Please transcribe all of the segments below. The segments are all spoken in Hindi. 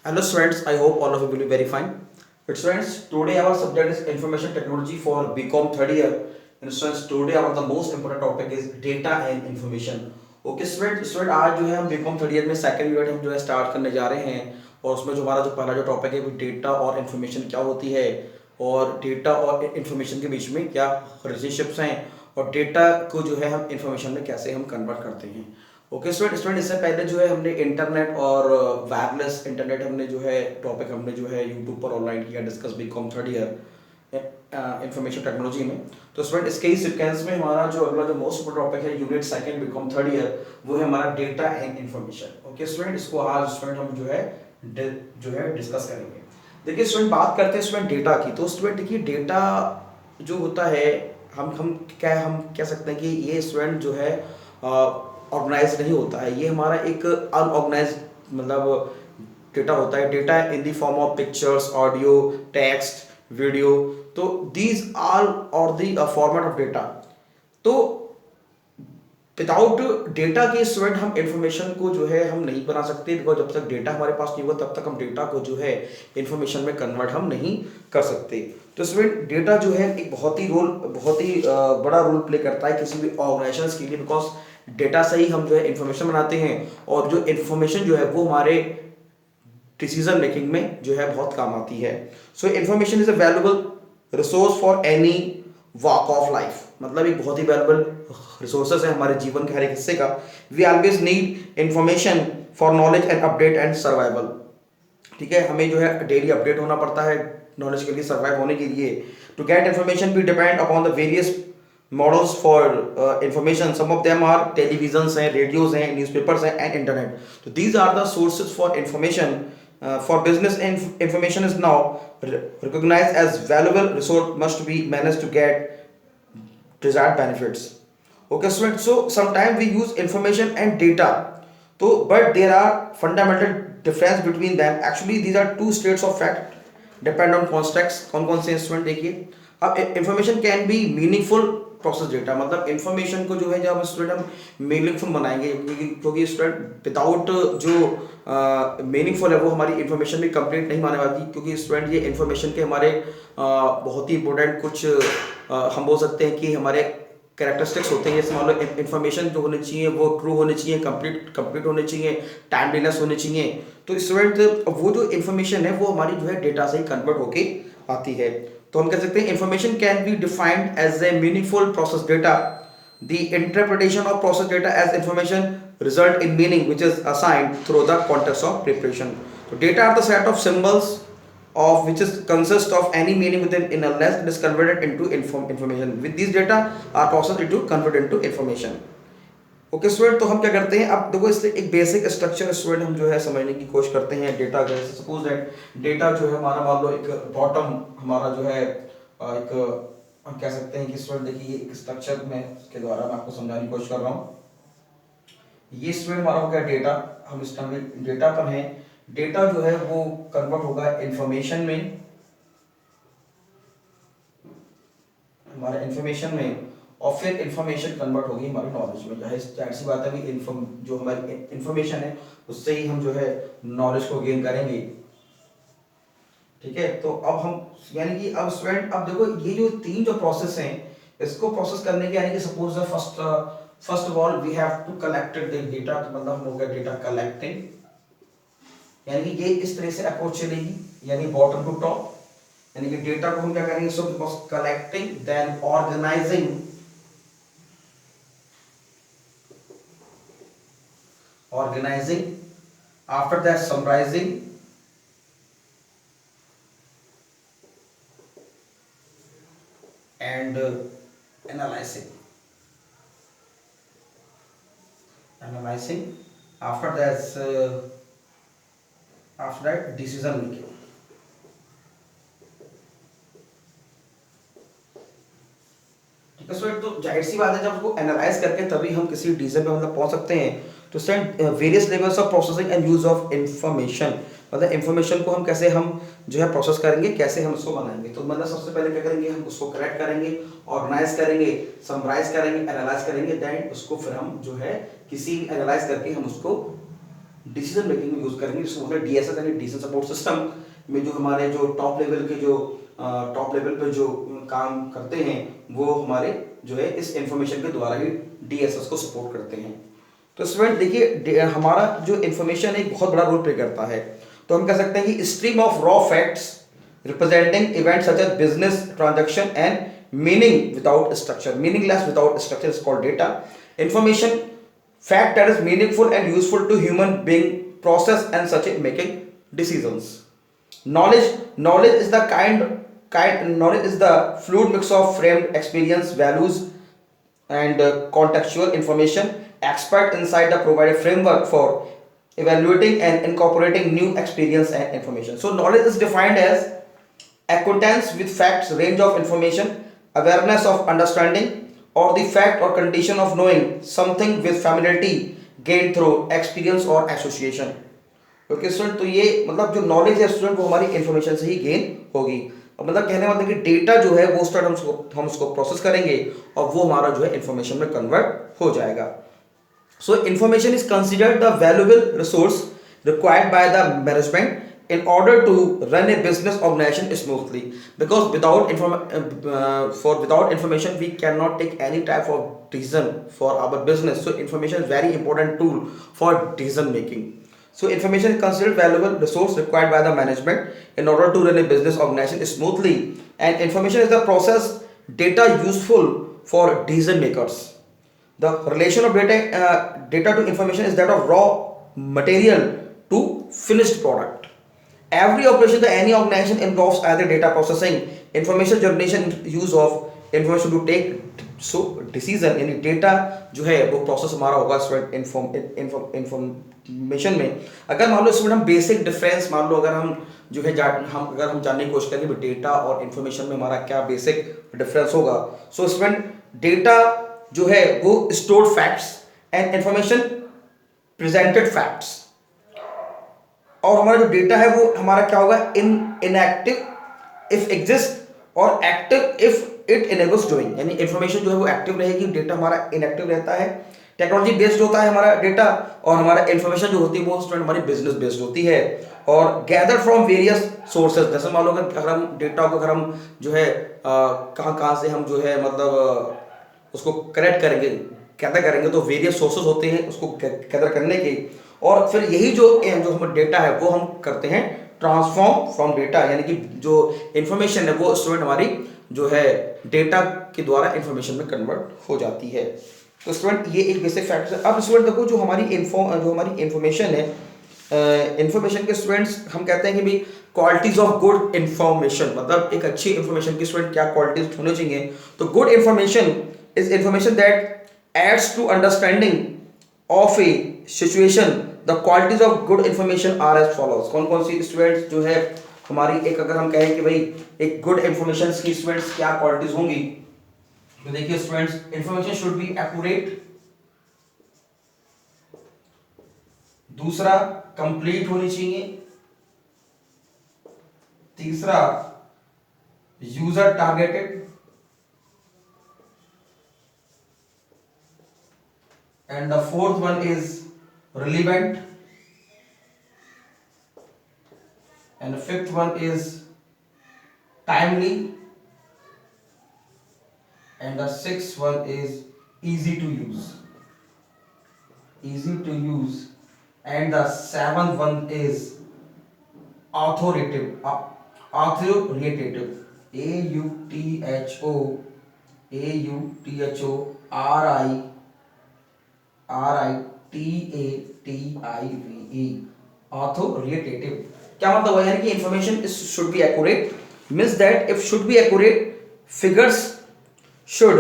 Hello students, I hope all of you will be very fine. But students, today our subject is information technology for BCom third year. And students, today our the most important topic is data and information. Okay student आज जो है हम BCom थर्ड ईयर में सेकंड यूनिट हम जो है स्टार्ट करने जा रहे हैं और उसमें जो हमारा जो पहला जो टॉपिक है वो डेटा और इन्फॉर्मेशन क्या होती है और डेटा और इन्फॉर्मेशन के बीच में क्या रिलेशनशिप्स हैं और डेटा को जो है हम इन्फॉर्मेशन में कैसे हम कन्वर्ट करते हैं। ओके स्टूडेंट इससे पहले जो है हमने इंटरनेट और वायरलेस इंटरनेट हमने जो है टॉपिक हमने जो है यूट्यूब पर ऑनलाइन किया discuss BCom third year information technology में। तो स्टूडेंट इसके ही सीक्वेंस में हमारा जो अगला जो मोस्ट इम्पोर्टेंट टॉपिक है unit second BCom third year वो है हमारा data and information. Okay student इसको आज स्टूडेंट हम जो है डिस्कस करेंगे। देखिए स्टूडेंट बात करते हैं स्टूडेंट डेटा की। तो स्टूडेंट देखिए डेटा जो होता है हम कह सकते हैं कि ये स्टूडेंट जो है ऑर्गेनाइज नहीं होता है, ये हमारा एक अनऑर्गेनाइज मतलब डेटा होता है। Data in the form of pictures, audio, text, video. तो दीज आर और द फॉर्मेट ऑफ डेटा। तो विदाउट डेटा के स्टूडेंट हम इंफॉर्मेशन को जो है हम नहीं बना सकते, बिकॉज जब तक डेटा हमारे पास नहीं होगा तब तक हम डेटा को जो है इंफॉर्मेशन में कन्वर्ट हम नहीं कर सकते। तो स्टूडेंट डेटा जो है एक बहुत ही बड़ा रोल प्ले करता है किसी भी ऑर्गेनाइजेशन के लिए, बिकॉज डेटा से ही हम जो है इंफॉर्मेशन बनाते हैं और जो इंफॉर्मेशन जो है वो हमारे डिसीजन मेकिंग में जो है बहुत काम आती है। सो information is a valuable resource for any walk of life, मतलब एक बहुत ही वैल्यूबल रिसोर्सेज है हमारे जीवन के हर एक हिस्से का। We always need information for knowledge and update and survival. ठीक है, हमें जो है डेली अपडेट होना पड़ता है नॉलेज के लिए, सर्वाइव होने के लिए। To get information we depend upon the various models for information. Some of them are television हैं, रेडियोज हैं, न्यूज़पेपर्स हैं एंड इंटरनेट। तो these are the sources for information. For business information is now recognized as valuable resource must be managed to get desired benefits. Okay students, so sometimes we use information and data, so but there are fundamental difference between them. Actually these are two states of fact depend on context। कौन से इंस्ट्रूमेंट देखिए। अब information can B meaningful process data, मतलब इंफॉर्मेशन को जो है जब स्टूडेंट हम मीनिंगफुल बनाएंगे, क्योंकि स्टूडेंट विदाउट जो मीनिंगफुल है वो हमारी इंफॉर्मेशन भी कंप्लीट नहीं माने वाली, क्योंकि स्टूडेंट ये इंफॉर्मेशन के हमारे बहुत ही इंपॉर्टेंट कुछ हम बोल सकते हैं कि हमारे कैरेक्टरिस्टिक्स होते हैं। जैसे मान लो इन्फॉर्मेशन जो होनी चाहिए वो ट्रू होनी चाहिए, कंप्लीट होनी चाहिए, टाइमलीनेस होनी चाहिए। तो स्टूडेंट वो जो इन्फॉर्मेशन है वो हमारी जो है डेटा से ही कन्वर्ट होके आती है। तो हम कह सकते हैं information can be defined as a meaningful process data. The interpretation of process data as information result in meaning which is assigned through the context of preparation. So data are the set of symbols of which is consist of any meaning within in unless it is converted into information. With these data are processed into converted into information. Okay student, तो हम क्या करते हैं, अब देखो इससे एक बेसिक स्ट्रक्चर स्टूडेंट हम जो है समझने की कोशिश करते हैं डेटा का। सपोज दैट डेटा जो है हमारा मान लो एक बॉटम हमारा जो है एक हम कह सकते हैं कि स्टूडेंट देखिए एक स्ट्रक्चर में के द्वारा मैं आपको समझाने की कोशिश कर रहा हूँ। ये स्टूडेंट हमारा हो गया डेटा, हम इस टाइम डेटा पर हैं। डेटा जो है वो कन्वर्ट होगा इंफॉर्मेशन में, हमारे इंफॉर्मेशन में, और फिर इंफॉर्मेशन कन्वर्ट होगी हमारी नॉलेज में। जाहिर सी बात है कि जो हमारी इंफॉर्मेशन है उससे ही हम जो है नॉलेज को गेन करेंगे। ठीक है, तो अब हम यानी कि अब स्टूडेंट अब देखो ये जो तीन जो प्रोसेस हैं इसको प्रोसेस करने के यानी कि suppose first of all we have to collected the data, मतलब हम हो गया डेटा कलेक्टिंग, यानी कि ये इस तरह से अप्रोच चलेगी, यानी बॉटम टू टॉप। यानी कि डेटा को हम क्या करेंगे, so first collecting, then organising, after that summarising, and analyzing after that decision making। ठीक है स्टूडेंट, तो जाहिर सी बात है जब उसको एनालाइज करके तभी हम किसी डिसीजन पे मतलब पहुंच सकते हैं। तो student various levels of processing and use of information, मतलब इंफॉर्मेशन को हम कैसे हम जो है प्रोसेस करेंगे, कैसे हम उसको बनाएंगे। तो मतलब सबसे पहले क्या करेंगे, हम उसको कलेक्ट करेंगे, ऑर्गेनाइज करेंगे, समराइज करेंगे, एनालाइज करेंगे, देन उसको फिर हम जो है किसी एनालाइज करके हम उसको डिसीजन मेकिंग में यूज करेंगे, जिसको बोलते हैं डीएसएस यानी डिसीजन सपोर्ट सिस्टम में जो हमारे जो टॉप लेवल के जो टॉप लेवल पे जो काम करते हैं वो हमारे जो है इस इंफॉर्मेशन के द्वारा ही डीएसएस को सपोर्ट करते हैं। तो स्टूडेंट देखिए हमारा जो इन्फॉर्मेशन एक बहुत बड़ा रोल प्ले करता है। तो हम कह सकते हैं कि stream of raw facts representing events such as business transaction and meaning without structure, meaningless without structure is called data. Information fact that is meaningful and useful to human being process and such in making decisions. Knowledge is the knowledge is the fluid mix of framed experience, values and contextual information. Expert insight that provide a framework for evaluating and incorporating new experience and information. So knowledge is defined as acquaintance with facts, range of information, awareness of understanding or the fact or condition of knowing something with familiarity gained through experience or association. Okay student, तो ये मतलब जो नॉलेज है स्टूडेंट वो हमारी इंफॉर्मेशन से ही गेन होगी। और मतलब कहने मतलब कि डेटा जो है वो स्टूडेंट हम उसको प्रोसेस करेंगे और वो हमारा जो है इंफॉर्मेशन में कन्वर्ट हो जाएगा। सो information is considered the valuable resource required by the management in order to run a business organization smoothly, because without information we cannot take any type of decision for our business. So information is very important tool for decision making. So information is considered valuable resource required by the management in order to run a business organization smoothly, and information is the process data useful for decision makers. The relation of data to information is that of raw material to finished product. Every operation that any organization involves either data processing, information generation, use of information to take so decision, यानी डेटा जो है वो प्रोसेस हमारा होगा स्टूडेंट इंफॉर्मेशन में। अगर मान लो स्टूडेंट हम बेसिक डिफरेंस मान लो अगर हम जो है अगर हम जानने की कोशिश करेंगे डेटा और इंफॉर्मेशन में हमारा क्या बेसिक डिफरेंस होगा। सो स्टूडेंट डेटा जो है वो stored facts and information presented facts, और हमारा जो डेटा है वो हमारा क्या होगा इनएक्टिव इफ एग्जिस्ट और active if it enables doing, यानी इंफॉर्मेशन जो है वो एक्टिव रहेगी, डेटा हमारा इनएक्टिव रहता है। टेक्नोलॉजी बेस्ड होता है हमारा डेटा, और हमारा इंफॉर्मेशन जो होती है वो स्टूडेंट हमारी बिजनेस बेस्ड होती है और गैदर फ्रॉम वेरियस सोर्सेज। जैसे मान लो अगर हम डेटा को अगर हम जो है कहाँ से हम जो है मतलब उसको कलेक्ट करेंगे गैदर करेंगे, तो वेरियस सोर्सेज होते हैं उसको गैदर करने के, और फिर यही जो हम डेटा है वो हम करते हैं ट्रांसफॉर्म फ्रॉम डेटा, यानी कि जो इंफॉर्मेशन है वो स्टूडेंट हमारी जो है डेटा के द्वारा इंफॉर्मेशन में कन्वर्ट हो जाती है। तो स्टूडेंट ये एक बेसिक फैक्ट है। अब स्टूडेंट देखो जो हमारी इंफॉर्मेशन है, इंफॉर्मेशन के स्टूडेंट्स हम कहते हैं कि भाई क्वालिटीज ऑफ गुड इंफॉर्मेशन, मतलब एक अच्छी इंफॉर्मेशन की स्टूडेंट क्या क्वालिटीज होनी चाहिए। तो good information is information that aids to understanding of a situation. The qualities of good information are as follows. कौन कौन सी स्टूडेंट्स जो है हमारी एक अगर हम कहें कि भाई एक गुड इंफॉर्मेशन की स्टूडेंट्स क्या क्वालिटीज होंगी, तो देखिए students information should be accurate, दूसरा कंप्लीट होनी चाहिए, तीसरा user targeted, and the fourth one is relevant, and the fifth one is timely, and the sixth one is easy to use, and the seventh one is authoritative, authoritative। क्या मतलब है, यानी कि information should be accurate, means that if should be accurate figures should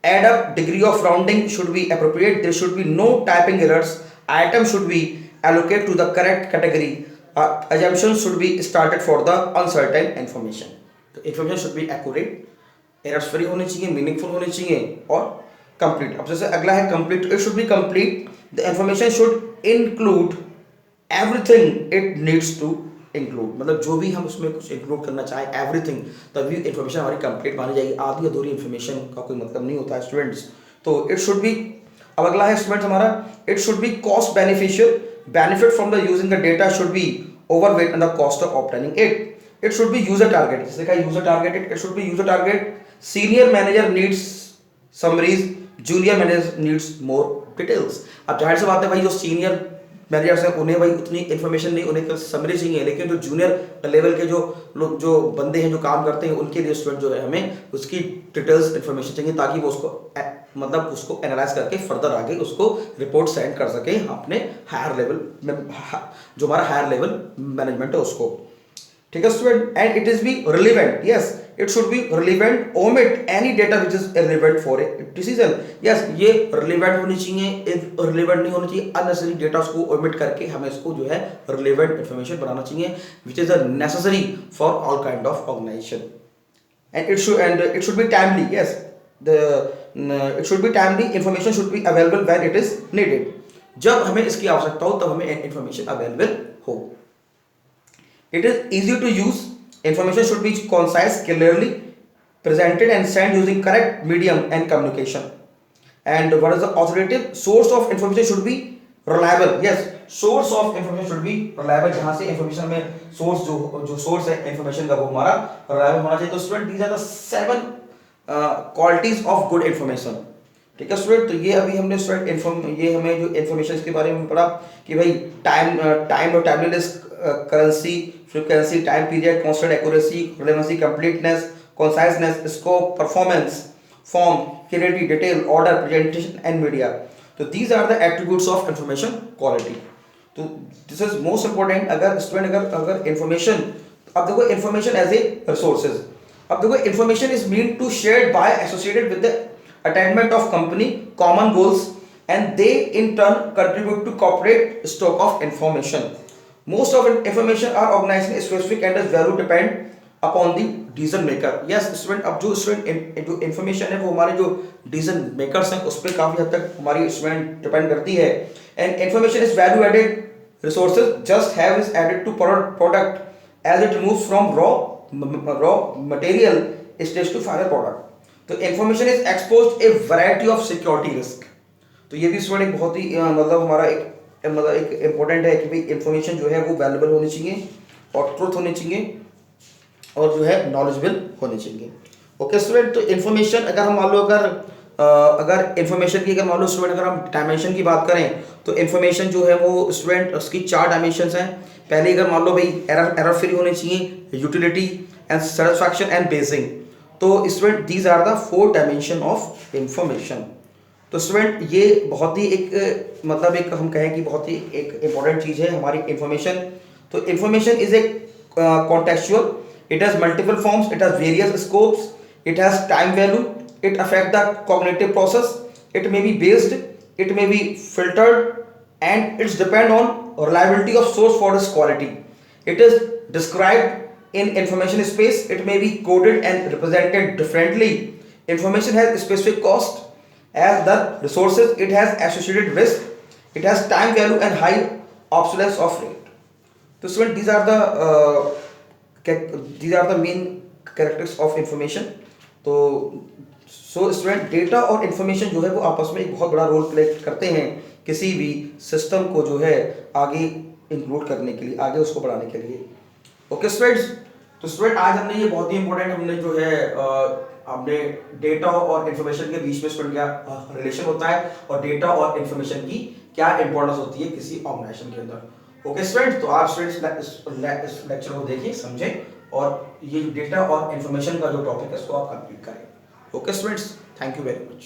add up, degree of rounding should be appropriate, there should be no typing errors, items should be allocated to the correct category, assumptions should be started for the uncertain information। तो information should be accurate, errors free होनी चाहिए, meaningful होनी चाहिए और complete। अब जैसे अगला है complete, it should be complete, the information should include everything it needs to include, मतलब जो भी हम उसमें कुछ इंक्लूड करना चाहें एवरीथिंग, तभी इंफॉर्मेशन हमारी कंप्लीट मानी जाएगी। आधी अधूरी इंफॉर्मेशन का कोई मतलब नहीं होता है स्टूडेंट्स। तो इट शुड बी अब अगला है स्टूडेंट हमारा, it should B cost beneficial, benefit from the using the data should be overweight in the cost of obtaining it. It should B user target, जिसने कहा user targeted, it should B user target. Senior manager needs summaries, junior manager needs more details. अब जाहिर सी बात है भाई, जो सीनियर मैनेजर्स हैं उन्हें भाई उतनी इन्फॉर्मेशन नहीं, उन्हें समरी चाहिए, लेकिन जो जूनियर लेवल के जो लोग, जो बंदे हैं जो काम करते हैं, उनके लिए स्टूडेंट जो है हमें उसकी डिटेल्स इन्फॉर्मेशन चाहिए, ताकि वो उसको मतलब उसको एनालाइज करके फर्दर आगे उसको रिपोर्ट सेंड कर सके अपने हायर लेवल में, जो हमारा हायर लेवल मैनेजमेंट है उसको. ठीक है student. And it is B relevant, yes it should B relevant, omit any data which is irrelevant for a decision. Yes ये रिलेवेंट होनी चाहिए, रिलेवेंट नहीं होनी चाहिए. अननेसेसरी डेटा उसको ओमिट करके हमें इसको जो है रिलेवेंट इंफॉर्मेशन बनाना चाहिए, which is necessary for all kind of organisation. And it should be timely, yes it should be timely, information should be available when it is needed. जब हमें इसकी आवश्यकता हो तब हमें इंफॉर्मेशन अवेलेबल हो. It is easy to use. Information should be concise, clearly presented and sent using correct medium and communication. And what is the authoritative source of information should be reliable. Yes, source of information should be reliable. जहाँ से information में source जो source है information का वो हमारा reliable होना चाहिए. तो student these are the 7 qualities of good information. ठीक है स्टूडेंट. तो ये अभी हमने स्टूडेंट ये हमें जो इन्फॉर्मेशन के बारे में पढ़ा कि भाई टाइम और timeliness, currency, frequency, time period, constant accuracy, relevancy, completeness, conciseness, scope, performance, form, clarity, detail, order, presentation and media. तो these are the attributes of information quality. तो दिस इज मोस्ट इंपॉर्टेंट. अगर स्टूडेंट अगर इंफॉर्मेशन, अब देखो इंफॉर्मेशन एज ए रिसोर्सेज. अब देखो information is mean to shared by associated with the attainment of company common goals, and they in turn contribute to corporate stock of information. Most of information are organized in specific and its value depend upon the decision maker. Yes student, अब जो student जो information है वो हमारे जो decision makers हैं उस पर काफी हद तक हमारी student depend करती है. And information is value added resources, just have is added to product as it moves from raw material stage to final product. तो information is exposed A variety of security risk. तो ये भी स्टूडेंट एक बहुत ही मतलब हमारा एक इम्पोर्टेंट है कि भाई इंफॉर्मेशन जो है वो वैल्यूएबल होनी चाहिए और ट्रूथ होनी चाहिए और जो है नॉलेजेबल होनी चाहिए. Okay student. तो इंफॉर्मेशन अगर हम मान लो अगर इंफॉर्मेशन की अगर मान लो स्टूडेंट अगर हम डायमेंशन की बात करें तो इंफॉर्मेशन जो है वो स्टूडेंट उसकी 4 डायमेंशंस हैं. पहले अगर मान लो भाई एरर फ्री होनी चाहिए, utility and satisfaction and basing. तो student these are the 4 dimension of information. तो स्टूडेंट ये बहुत ही एक मतलब एक हम कहें कि बहुत ही एक इंपॉर्टेंट चीज़ है हमारी इंफॉर्मेशन. तो information is a contextual, it has multiple forms, it has various scopes, it has time value, it affect the cognitive process, it may be based, it may be filtered and its depend on reliability of source for its quality. It is described in information space, it may be coded and represented differently. Information has specific cost as the resources, it has associated risk, it has time value and high obsolescence of rate. So student these are the main characteristics of information. तो so student डेटा और इंफॉर्मेशन जो है वो आपस में एक बहुत बड़ा रोल प्ले करते हैं किसी भी सिस्टम को जो है आगे इंक्लूड करने के लिए, आगे उसको बढ़ाने के लिए. Okay students. तो स्टूडेंट आज हमने ये बहुत ही इंपॉर्टेंट हमने जो है हमने डेटा और इन्फॉर्मेशन के बीच में स्टूडेंट क्या रिलेशन होता है और डेटा और इन्फॉर्मेशन की क्या इंपॉर्टेंस होती है किसी ऑर्गेनाइजेशन के अंदर. Okay students. तो आप स्टूडेंट्स इस लेक्चर को देखिए, समझें और ये डेटा और इन्फॉर्मेशन का जो टॉपिक है इसको आप कंप्लीट करें. Okay students, thank you very much.